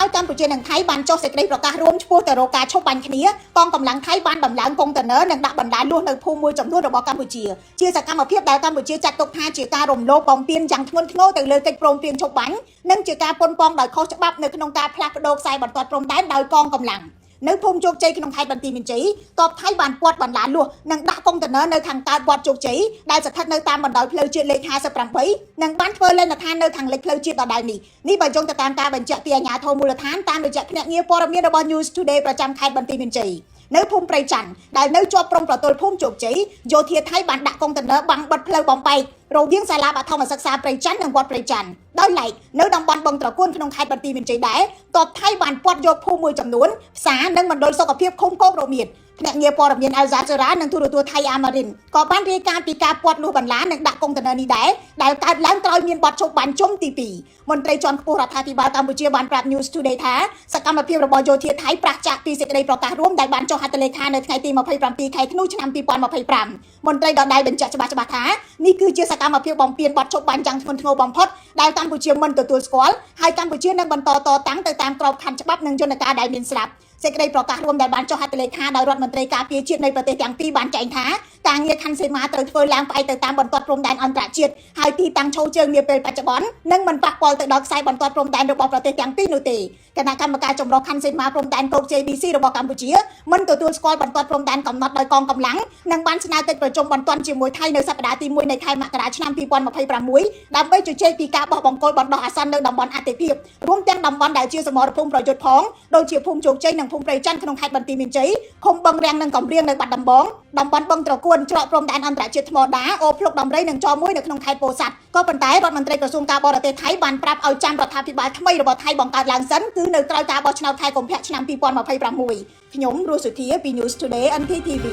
ក្រោយកម្ពុជានិងថៃបានចុះសេចក្តីប្រកាសរួមឆ្ពោះទៅរកការឈប់បាញ់គ្នាកងកម្លាំងថៃបានបំឡើងកុងតឺន័រនិងដាក់បណ្ដាលួសនៅភូមិមួយចំនួនរបស់កម្ពុជាជាសកម្មភាពដែលកម្ពុជាចាត់ទុកថាជាការរំលោភបំពានយ៉ាងធ្ងន់ធ្ងរទៅលើកិច្ចព្រមព្រៀងឈប់បាញ់និងជាការប៉ុនប៉ងដោយខុសច្បាប់នៅក្នុងការផ្លាស់ប្តូរខ្សែបន្ទាត់ព្រំដែនដោយកងកម្លាំងនៅភូមិជោគជ័យក្នុងខេត្តបន្ទាយមានជ័យតបថៃបានពាត់បណ្ដាលួសនិងដាក់កុងតឺន័រនៅខាងកើតវត្តជោគជ័យដែលស្ថិតនៅតាមបណ្ដោយផ្លូវជាតិលេខ58និងបានធ្វើលេនដ្ឋាននៅខាងលិចផ្លូវជាតិដដែលនេះបើយោងទៅតាមការបញ្ជាក់ពីអាជ្ញាធរមូលដ្ឋានតាមរយៈភ្នាក់ងារព័ត៌មានរបស់ News Today ប្រចាំខេត្តបន្ទាយមានជ័យនៅភូមិព្រៃច័ន្ទដែលនៅជាប់ព្រំប្រទល់ភូមិជោគជ័យយោធាថៃបានដាក់កុងតឺន័របាំងបិទផ្លូវបំបែករវាងសាលាបឋមសិក្សាព្រៃច័ន្ទនិងវត្តព្រៃច័ន្ទដោយឡែកនៅតំបន់បឹងត្រកួនក្នុងខេត្តបន្ទាយមានជ័យដែរតបថៃបានពាត់យកភូមិមួយចំនួនផ្សារនិងមណ្ឌលសុខភាពឃុំកោបរមៀតភ្នាក់ងារព័ត៌មាន Al Jazeera និងទូរទស្សន៍ថៃ Amarin ក៏បានរាយការណ៍ពីការពាត់លួសបន្លានិងដាក់កុងតឺន័រនេះដែរដែលកើតឡើងក្រោយមានបទឈប់បាញ់ជុំទី2មន្ត្រីជាន់ខ្ពស់រដ្ឋាភិបាលកម្ពុជាបានប្រាប់ News Today ថាសកម្មភាពរបស់យោធាថៃប្រឆាំងពីសេចក្តីប្រកាសរួមដែលបានចុះហត្ថលេខានៅថ្ងៃទី27ខែធ្នូឆ្នាំ2025មន្ត្រីដដែលបញ្ជាក់ច្បាស់ថានេះគឺជាសកម្មភាពបំពានបទឈប់បាញ់យ៉ាងធ្ងន់ធ្ងរបំផុតដែលកម្ពុជាមិនទទួលស្គាល់ហើយកម្ពុជានឹងបន្តតតាំងទៅតាមក្របខ័ណ្ឌច្បាប់និងយន្តការដែលមានស្រាប់សេចក្តីប្រកាសរួមដែលបានចុះហត្ថលេខាដោយរដ្ឋមន្ត្រីការពារជាតិនៃប្រទេសទាំងពីរបានចែងថាការងារខណ្ឌសីមាត្រូវធ្វើឡើងផ្អែកទៅតាមបន្ទាត់ព្រំដែនអន្តរជាតិហើយទីតាំងឈរជើងនាពេលបច្ចុប្បន្ននឹងមិនប៉ះពាល់ទៅដល់ខ្សែបន្ទាត់ព្រំដែនរបស់ប្រទេសទាំងពីរនោះទេគណៈកម្មការចម្រុះខណ្ឌសីមាព្រំដែនគោក JBC របស់កម្ពុជាមិនទទួលស្គាល់បន្ទាត់ព្រំដែនកំណត់ដោយកងកម្លាំងនិងបានស្នើកិច្ចប្រជុំបន្ទាន់ជាមួយថៃនៅសប្តាហ៍ទី1នៃខែមករាឆ្នាំ2026ដើម្បីជជែកពីការបោះបង្គោលបណ្ដោះអាសន្ននៅតំបន់អតិភិបរួមទាំងតំបន់ដែលជាសមរភូមិប្រយុទ្ធផងដូចជាភូមិជោគជ័យនិងភូមិព្រៃច័ន្ទក្នុងខេត្តបន្ទាយមានជ័យឃុំបឹងរាំងនិងកំរៀងនៅបាត់ដំបងតំបន់បឹងត្រកួនច្រកព្រំដែនអន្តរជាតិថ្មដាអូភ្លុកដំរីនិងចមួយនៅក្នុងខេត្តពោធិ៍សាត់ក៏ប៉ុន្តែរដ្ឋមន្ត្រីក្រសួងការបរទេសថៃបានប្រាប់ឲ្យចាំរដ្ឋាភិបាលថ្មីរបស់ថៃបង្កើតឡើងសិនគឺនៅក្រៅការបោះឆ្នោតខែកុម្ភៈឆ្នាំ2026ខ្ញុំរស់សុធាពី News Today NTTV